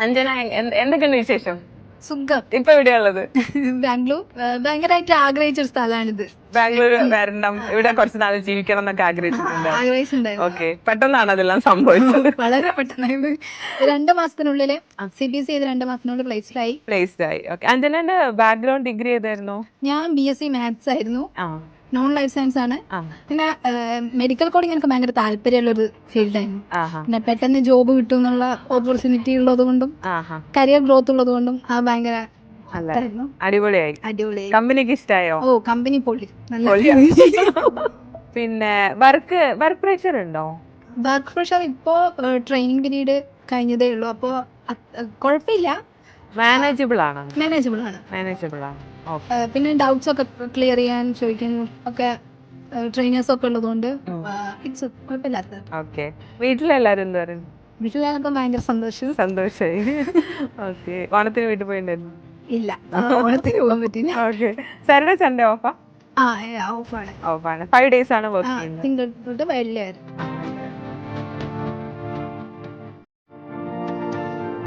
അഞ്ജന എന്തൊക്കെയുണ്ട് വിശേഷം? സുഖം. ഇപ്പൊ എവിടെയുള്ളത്? ബാംഗ്ലൂർ ഭയങ്കരമായിട്ട് ആഗ്രഹിച്ചൊരു സ്ഥലമാണിത്. ബാംഗ്ലൂർ വരണം, ഇവിടെ കുറച്ച് നാൾ ജീവിക്കണം എന്നൊക്കെ ആഗ്രഹിച്ചിട്ടുണ്ട്. ആഗ്രഹിച്ചിട്ടുണ്ടായിരുന്നു. ഓക്കെ, പെട്ടെന്നാണ് അതെല്ലാം സംഭവിച്ചത്. വളരെ പെട്ടെന്നായിരുന്നു. 2 മാസത്തിനുള്ളില് CBSE ചെയ്ത് 2 മാസത്തിനുള്ളിൽ പ്ലേസ്ഡായി. പ്ലേസ്ഡ് ആയി. ഓക്കെ. അഞ്ജനന്റെ ബാക്ക്ഗ്രൗണ്ട് ഡിഗ്രി ഏതായിരുന്നു? ഞാൻ BSc മാത്സ് ആയിരുന്നു. ആ നോൺ ലൈഫ് സയൻസ് ആണ്. ആ പിന്നെ മെഡിക്കൽ കോഡിങ് എനിക്ക് ഭയങ്കര താല്പര്യമുള്ളൊരു ഫീൽഡായിരുന്നു. ആഹാ പിന്നെ പെട്ടെന്ന് ജോബ് കിട്ടും എന്നുള്ള ഓപ്പർച്യൂണിറ്റി ഉള്ളത് കൊണ്ടും ആഹാ കരിയർ ഗ്രോത്ത് ഉള്ളത് കൊണ്ടും ഭയങ്കര അല്ല, ഇതായിരുന്നു. അടിപൊളിയായി. അടിപൊളിയായി. കമ്പനിക്ക് ഇഷ്ടായോ? ഓ കമ്പനി പൊളി. നല്ല പിന്നെ വർക്ക് പ്രഷർ ഉണ്ടോ? വർക്ക് പ്രഷർ ഇപ്പോ ട്രെയിനിങ് പീരീഡ് കഴിഞ്ഞതേ ഉള്ളൂ. അപ്പോൾ കുഴപ്പമില്ല, മാനേജബിൾ ആണ്. മാനേജബിൾ ആണ്. മാനേജബിൾ ആണ്. പിന്നെ ഡൗട്ട്സ് ഒക്കെ ക്ലിയർ ചെയ്യാൻ ചോദിക്കാനും ഒക്കെ ട്രെയിനേഴ്സ് ഒക്കെ ഉള്ളതുകൊണ്ട് ഇറ്റ്സ് കുഴപ്പമില്ലാത്ത. ഓക്കെ. വീട്ടിലെല്ലാരും എന്ത് പറയുന്നു? വീട്ടിലൊക്കെ ഭയങ്കര സന്തോഷം. സന്തോഷായി. ഓക്കെ. ഓണത്തിന് വീട്ടിൽ പോയിട്ടുണ്ടായിരുന്നു? ഇല്ല, ഓണത്തിന് പോകാൻ പറ്റില്ല. ഓക്കെ. സാറ്റർഡേ സൺഡേ ഓഫാ? ഓഫാണ്. ഓഫാണ്. 5 days ആണ് വർക്ക് ചെയ്യുന്നത്. തിങ്കൾ തൊട്ട് വെള്ളി വരെ.